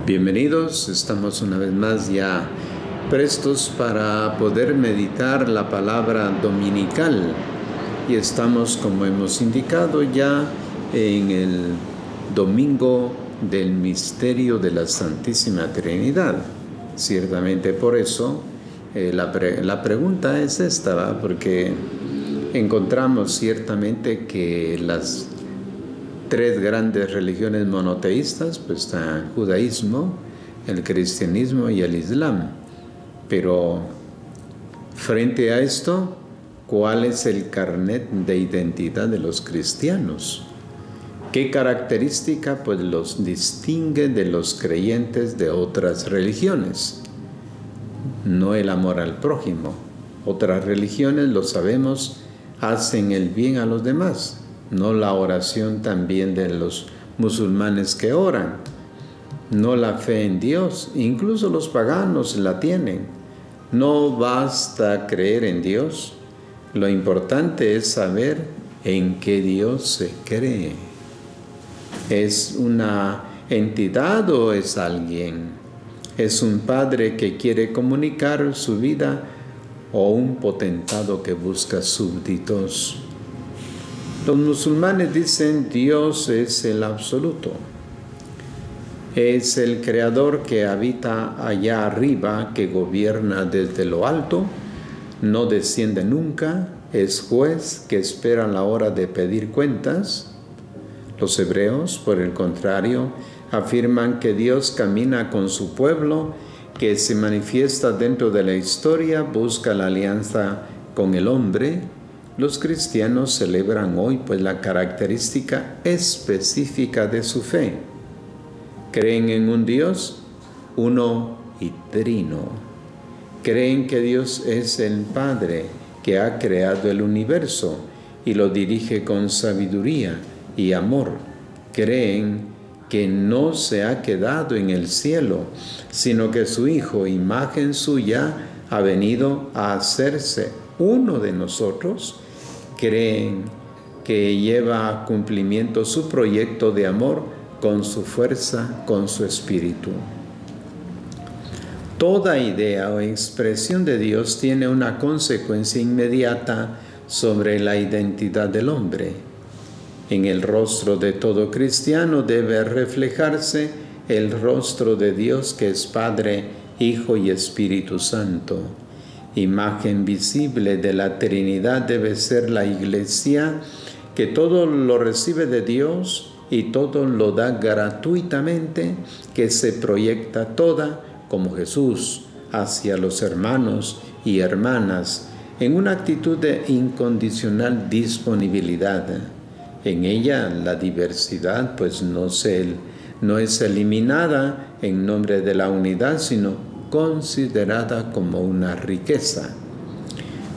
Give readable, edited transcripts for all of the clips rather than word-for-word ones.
Bienvenidos, estamos una vez más ya prestos para poder meditar la palabra dominical y estamos, como hemos indicado, ya en el domingo del misterio de la Santísima Trinidad. Ciertamente por eso la pregunta es esta, ¿va? Porque encontramos ciertamente que las tres grandes religiones monoteístas, pues está el judaísmo, el cristianismo y el islam. Pero frente a esto, ¿cuál es el carnet de identidad de los cristianos? ¿Qué característica pues los distingue de los creyentes de otras religiones? No el amor al prójimo. Otras religiones, lo sabemos, hacen el bien a los demás. No la oración también de los musulmanes que oran. No la fe en Dios. Incluso los paganos la tienen. No basta creer en Dios. Lo importante es saber en qué Dios se cree. ¿Es una entidad o es alguien? ¿Es un padre que quiere comunicar su vida o un potentado que busca súbditos? Los musulmanes dicen Dios es el absoluto. Es el creador que habita allá arriba, que gobierna desde lo alto, no desciende nunca, es juez que espera la hora de pedir cuentas. Los hebreos, por el contrario, afirman que Dios camina con su pueblo, que se manifiesta dentro de la historia, busca la alianza con el hombre. Los cristianos celebran hoy pues la característica específica de su fe. Creen en un Dios uno y trino. Creen que Dios es el Padre que ha creado el universo y lo dirige con sabiduría y amor. Creen que no se ha quedado en el cielo, sino que su Hijo, imagen suya, ha venido a hacerse uno de nosotros. Creen que lleva a cumplimiento su proyecto de amor con su fuerza, con su espíritu. Toda idea o expresión de Dios tiene una consecuencia inmediata sobre la identidad del hombre. En el rostro de todo cristiano debe reflejarse el rostro de Dios, que es Padre, Hijo y Espíritu Santo. Imagen visible de la Trinidad debe ser la Iglesia, que todo lo recibe de Dios y todo lo da gratuitamente, que se proyecta toda, como Jesús, hacia los hermanos y hermanas, en una actitud de incondicional disponibilidad. En ella la diversidad pues no es eliminada en nombre de la unidad, sino considerada como una riqueza.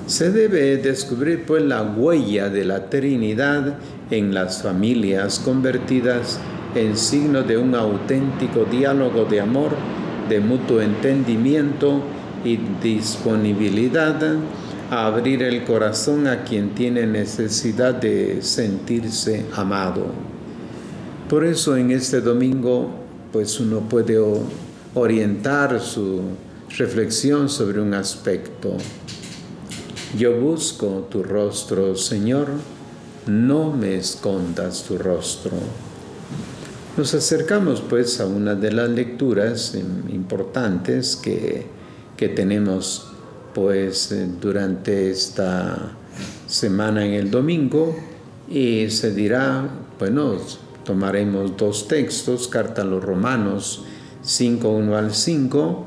Se debe descubrir pues la huella de la Trinidad en las familias convertidas en signo de un auténtico diálogo de amor, de mutuo entendimiento y disponibilidad a abrir el corazón a quien tiene necesidad de sentirse amado. Por eso en este domingo pues uno puede orientar su reflexión sobre un aspecto. Yo busco tu rostro, Señor, no me escondas tu rostro. Nos acercamos pues a una de las lecturas importantes que tenemos pues durante esta semana en el domingo, y se dirá, bueno, tomaremos dos textos, carta a los Romanos 5, 1 al 5.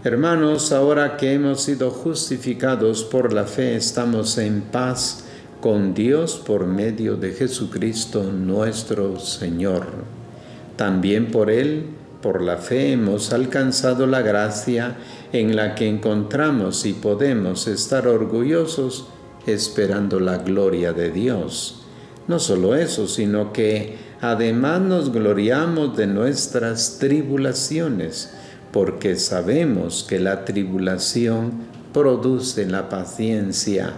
Hermanos, ahora que hemos sido justificados por la fe, estamos en paz con Dios por medio de Jesucristo nuestro Señor. También por Él, por la fe, hemos alcanzado la gracia en la que encontramos y podemos estar orgullosos esperando la gloria de Dios. No solo eso, sino que además nos gloriamos de nuestras tribulaciones, porque sabemos que la tribulación produce la paciencia.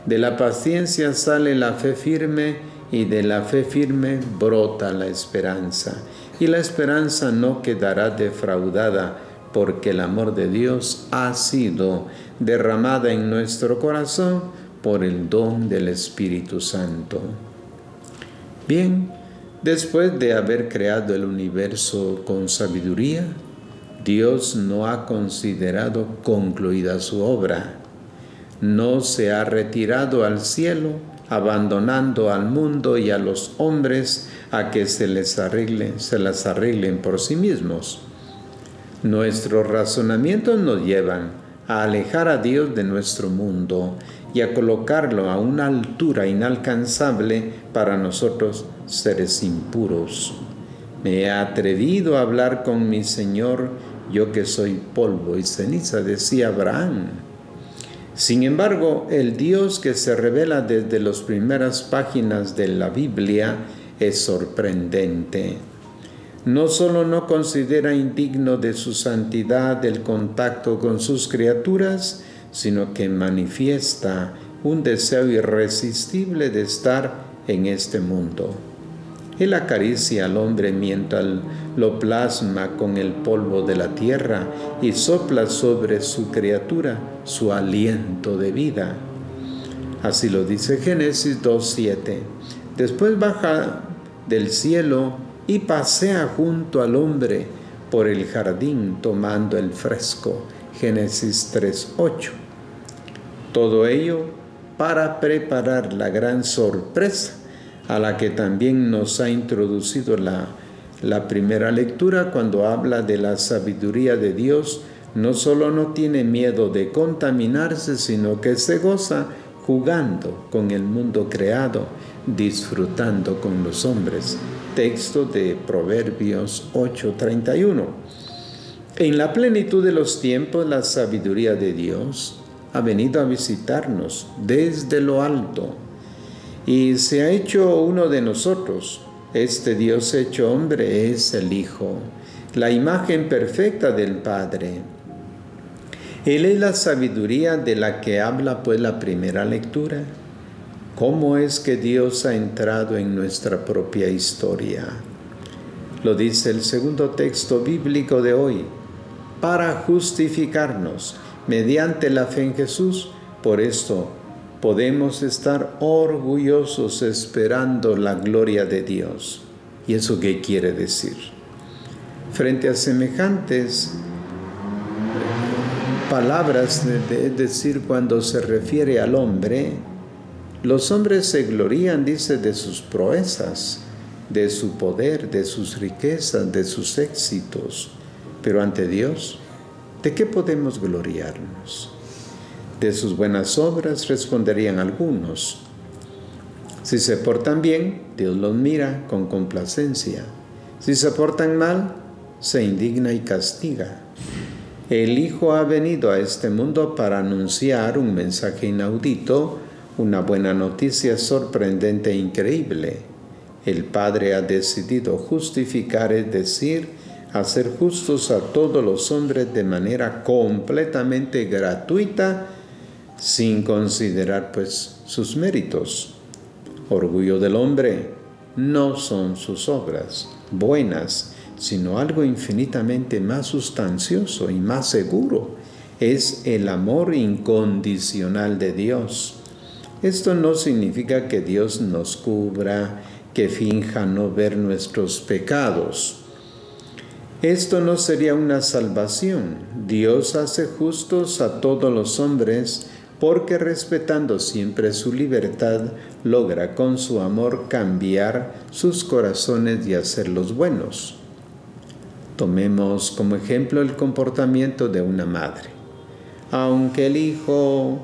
De la paciencia sale la fe firme, y de la fe firme brota la esperanza. Y la esperanza no quedará defraudada, porque el amor de Dios ha sido derramada en nuestro corazón por el don del Espíritu Santo. Bien, después de haber creado el universo con sabiduría, Dios no ha considerado concluida su obra. No se ha retirado al cielo, abandonando al mundo y a los hombres a que se las arreglen por sí mismos. Nuestros razonamientos nos llevan a alejar a Dios de nuestro mundo y a colocarlo a una altura inalcanzable para nosotros, seres impuros. Me he atrevido a hablar con mi Señor, yo que soy polvo y ceniza, decía Abraham. Sin embargo, el Dios que se revela desde las primeras páginas de la Biblia es sorprendente. No solo no considera indigno de su santidad el contacto con sus criaturas, sino que manifiesta un deseo irresistible de estar en este mundo. Él acaricia al hombre mientras lo plasma con el polvo de la tierra y sopla sobre su criatura su aliento de vida. Así lo dice Génesis 2:7. Después baja del cielo y pasea junto al hombre por el jardín tomando el fresco. Génesis 3:8. Todo ello para preparar la gran sorpresa a la que también nos ha introducido la primera lectura cuando habla de la sabiduría de Dios. No solo no tiene miedo de contaminarse, sino que se goza jugando con el mundo creado, disfrutando con los hombres. Texto de Proverbios 8:31. En la plenitud de los tiempos, la sabiduría de Dios ha venido a visitarnos desde lo alto y se ha hecho uno de nosotros. Este Dios hecho hombre es el Hijo, la imagen perfecta del Padre. Él es la sabiduría de la que habla pues la primera lectura. ¿Cómo es que Dios ha entrado en nuestra propia historia? Lo dice el segundo texto bíblico de hoy. Para justificarnos mediante la fe en Jesús. Por esto podemos estar orgullosos esperando la gloria de Dios. ¿Y eso qué quiere decir? Frente a semejantes palabras, es decir, cuando se refiere al hombre, los hombres se glorían, dice, de sus proezas, de su poder, de sus riquezas, de sus éxitos. Pero ante Dios, ¿de qué podemos gloriarnos? De sus buenas obras, responderían algunos. Si se portan bien, Dios los mira con complacencia. Si se portan mal, se indigna y castiga. El Hijo ha venido a este mundo para anunciar un mensaje inaudito, una buena noticia sorprendente e increíble. El Padre ha decidido justificar, es decir, hacer justos a todos los hombres de manera completamente gratuita, sin considerar pues sus méritos. Orgullo del hombre no son sus obras buenas, sino algo infinitamente más sustancioso y más seguro. Es el amor incondicional de Dios. Esto no significa que Dios nos cubra, que finja no ver nuestros pecados. Esto no sería una salvación. Dios hace justos a todos los hombres porque respetando siempre su libertad, logra con su amor cambiar sus corazones y hacerlos buenos. Tomemos como ejemplo el comportamiento de una madre. Aunque el hijo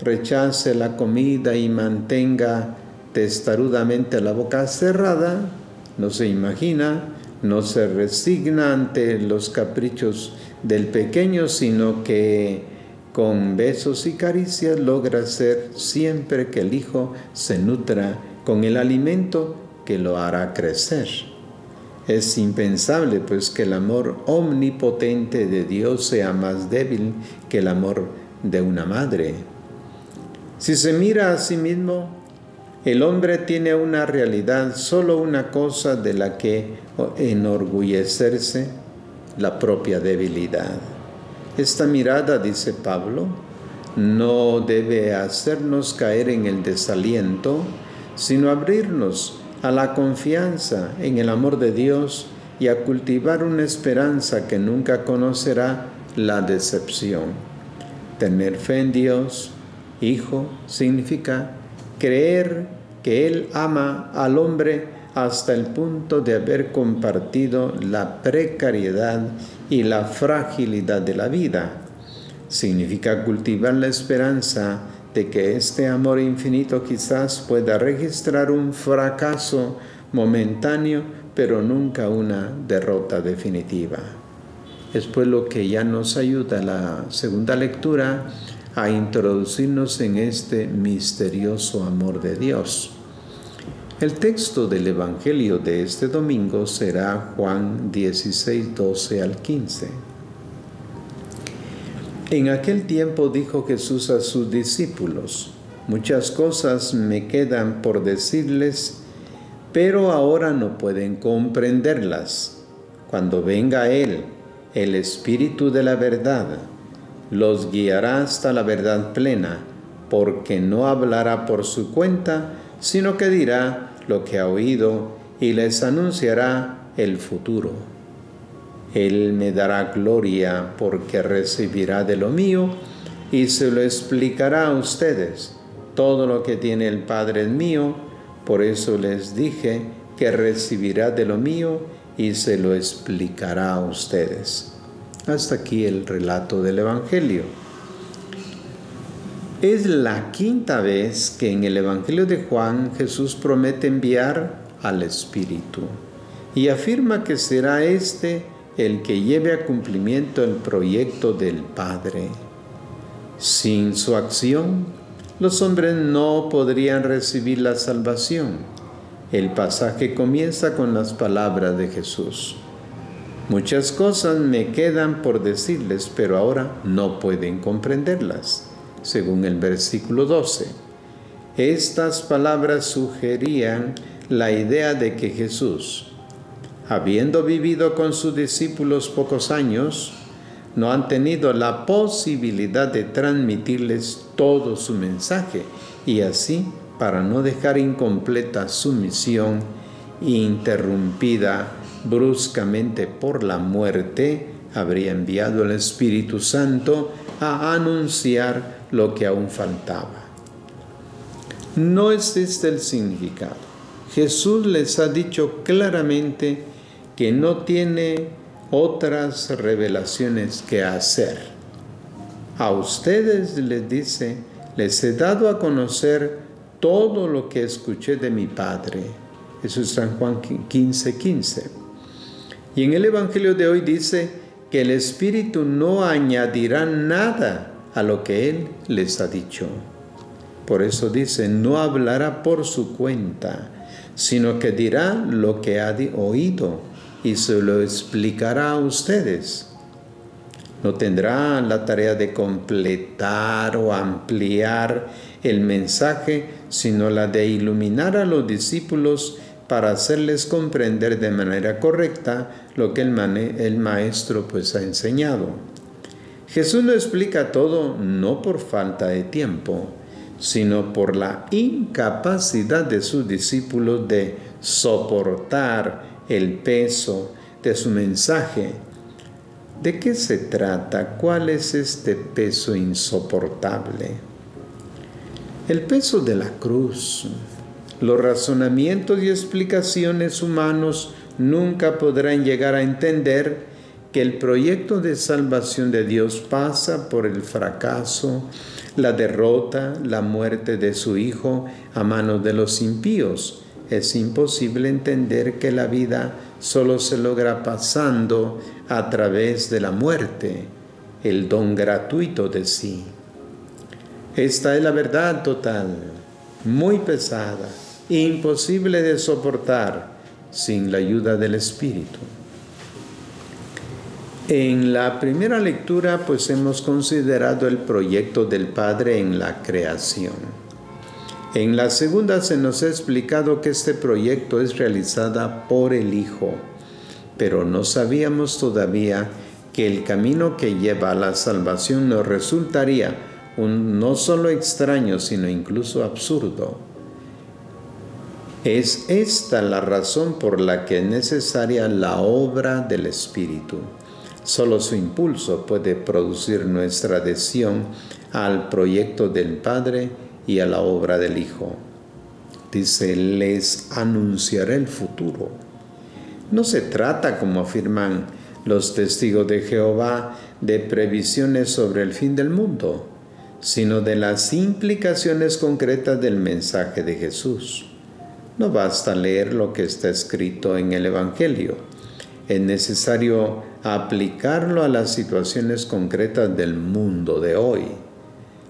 rechace la comida y mantenga testarudamente la boca cerrada, no se imagina, no se resigna ante los caprichos del pequeño, sino que con besos y caricias logra hacer siempre que el hijo se nutra con el alimento que lo hará crecer. Es impensable, pues, que el amor omnipotente de Dios sea más débil que el amor de una madre. Si se mira a sí mismo, El hombre tiene una realidad, solo una cosa de la que enorgullecerse, la propia debilidad. Esta mirada, dice Pablo, no debe hacernos caer en el desaliento, sino abrirnos a la confianza en el amor de Dios y a cultivar una esperanza que nunca conocerá la decepción. Tener fe en Dios, hijo, significa creer que Él ama al hombre hasta el punto de haber compartido la precariedad y la fragilidad de la vida. Significa cultivar la esperanza de que este amor infinito quizás pueda registrar un fracaso momentáneo, pero nunca una derrota definitiva. Es pues lo que ya nos ayuda la segunda lectura a introducirnos en este misterioso amor de Dios. El texto del Evangelio de este domingo será Juan 16, 12 al 15. En aquel tiempo dijo Jesús a sus discípulos: muchas cosas me quedan por decirles, pero ahora no pueden comprenderlas. Cuando venga Él, el Espíritu de la verdad, los guiará hasta la verdad plena, porque no hablará por su cuenta, sino que dirá lo que ha oído y les anunciará el futuro. Él me dará gloria porque recibirá de lo mío y se lo explicará a ustedes. Todo lo que tiene el Padre es mío, por eso les dije que recibirá de lo mío y se lo explicará a ustedes. Hasta aquí el relato del Evangelio. Es la quinta vez que en el Evangelio de Juan Jesús promete enviar al Espíritu y afirma que será este el que lleve a cumplimiento el proyecto del Padre. Sin su acción, los hombres no podrían recibir la salvación. El pasaje comienza con las palabras de Jesús: muchas cosas me quedan por decirles, pero ahora no pueden comprenderlas. Según el versículo 12. Estas palabras sugerían la idea de que Jesús, habiendo vivido con sus discípulos pocos años, no han tenido la posibilidad de transmitirles todo su mensaje y así, para no dejar incompleta su misión, interrumpida bruscamente por la muerte, habría enviado al Espíritu Santo a anunciar lo que aún faltaba. No existe el significado. Jesús les ha dicho claramente que no tiene otras revelaciones que hacer. A ustedes, les dice, les he dado a conocer todo lo que escuché de mi Padre. Eso es San Juan 15:15. Y en el Evangelio de hoy dice que el Espíritu no añadirá nada a lo que Él les ha dicho. Por eso dice, no hablará por su cuenta, sino que dirá lo que ha oído y se lo explicará a ustedes. No tendrá la tarea de completar o ampliar el mensaje, sino la de iluminar a los discípulos para hacerles comprender de manera correcta lo que el Maestro pues ha enseñado. Jesús lo explica todo no por falta de tiempo, sino por la incapacidad de sus discípulos de soportar el peso de su mensaje. ¿De qué se trata? ¿Cuál es este peso insoportable? El peso de la cruz. Los razonamientos y explicaciones humanos nunca podrán llegar a entender que el proyecto de salvación de Dios pasa por el fracaso, la derrota, la muerte de su Hijo a manos de los impíos. Es imposible entender que la vida solo se logra pasando a través de la muerte, el don gratuito de sí. Esta es la verdad total, muy pesada, imposible de soportar sin la ayuda del Espíritu. En la primera lectura, pues hemos considerado el proyecto del Padre en la creación. En la segunda se nos ha explicado que este proyecto es realizada por el Hijo, pero no sabíamos todavía que el camino que lleva a la salvación nos resultaría no solo extraño, sino incluso absurdo. Es esta la razón por la que es necesaria la obra del Espíritu. Solo su impulso puede producir nuestra adhesión al proyecto del Padre y a la obra del Hijo. Dice, les anunciaré el futuro. No se trata, como afirman los testigos de Jehová, de previsiones sobre el fin del mundo, sino de las implicaciones concretas del mensaje de Jesús. No basta leer lo que está escrito en el Evangelio. Es necesario aplicarlo a las situaciones concretas del mundo de hoy.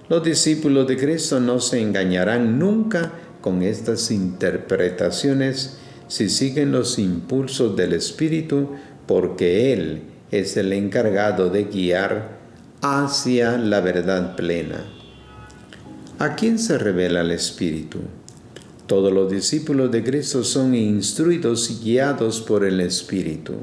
Los discípulos de Cristo no se engañarán nunca con estas interpretaciones si siguen los impulsos del Espíritu, porque Él es el encargado de guiar hacia la verdad plena. ¿A quién se revela el Espíritu? Todos los discípulos de Cristo son instruidos y guiados por el Espíritu.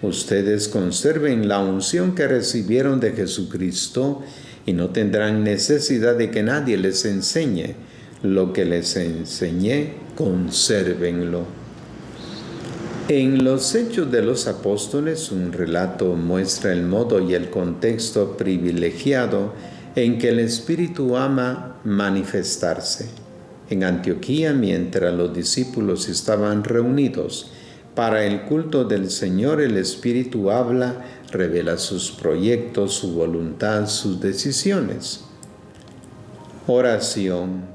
Ustedes conserven la unción que recibieron de Jesucristo y no tendrán necesidad de que nadie les enseñe. Lo que les enseñé, consérvenlo. En los Hechos de los Apóstoles, un relato muestra el modo y el contexto privilegiado en que el Espíritu ama manifestarse. En Antioquía, mientras los discípulos estaban reunidos para el culto del Señor, el Espíritu habla, revela sus proyectos, su voluntad, sus decisiones. Oración,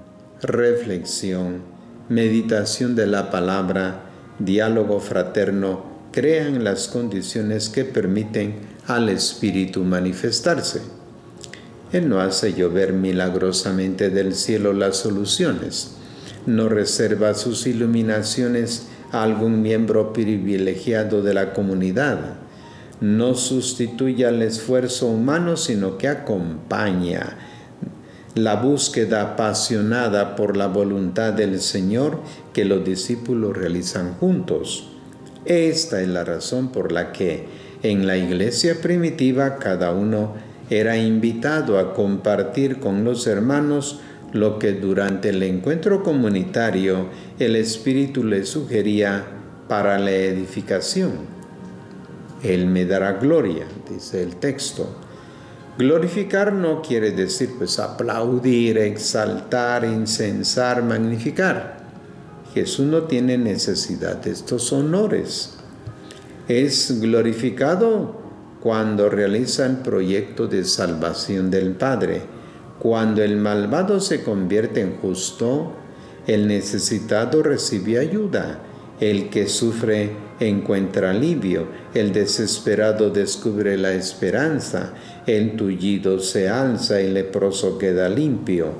reflexión, meditación de la palabra, diálogo fraterno crean las condiciones que permiten al Espíritu manifestarse. Él no hace llover milagrosamente del cielo las soluciones, no reserva sus iluminaciones a algún miembro privilegiado de la comunidad, no sustituye al esfuerzo humano, sino que acompaña la búsqueda apasionada por la voluntad del Señor que los discípulos realizan juntos. Esta es la razón por la que en la iglesia primitiva cada uno era invitado a compartir con los hermanos lo que durante el encuentro comunitario el Espíritu le sugería para la edificación. Él me dará gloria, dice el texto. Glorificar no quiere decir aplaudir, exaltar, incensar, magnificar. Jesús no tiene necesidad de estos honores. Es glorificado cuando realiza el proyecto de salvación del Padre, cuando el malvado se convierte en justo, el necesitado recibe ayuda, el que sufre encuentra alivio, el desesperado descubre la esperanza, el tullido se alza y el leproso queda limpio.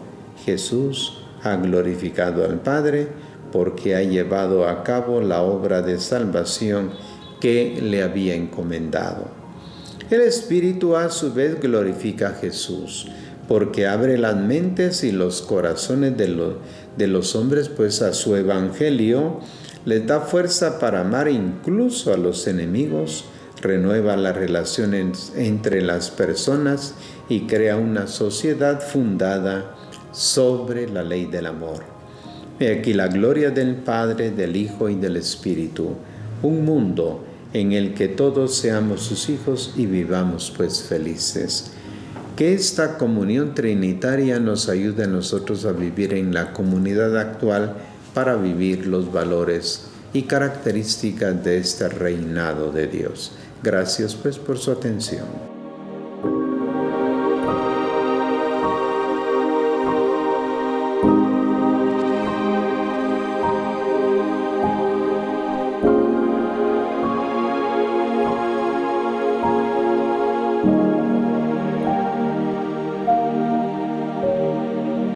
Jesús ha glorificado al Padre porque ha llevado a cabo la obra de salvación que le había encomendado. El Espíritu a su vez glorifica a Jesús, porque abre las mentes y los corazones de los hombres a su evangelio, les da fuerza para amar incluso a los enemigos, renueva las relaciones entre las personas y crea una sociedad fundada sobre la ley del amor. He aquí la gloria del Padre, del Hijo y del Espíritu, un mundo en el que todos seamos sus hijos y vivamos felices. Que esta comunión trinitaria nos ayude a nosotros a vivir en la comunidad actual para vivir los valores y características de este reinado de Dios. Gracias por su atención.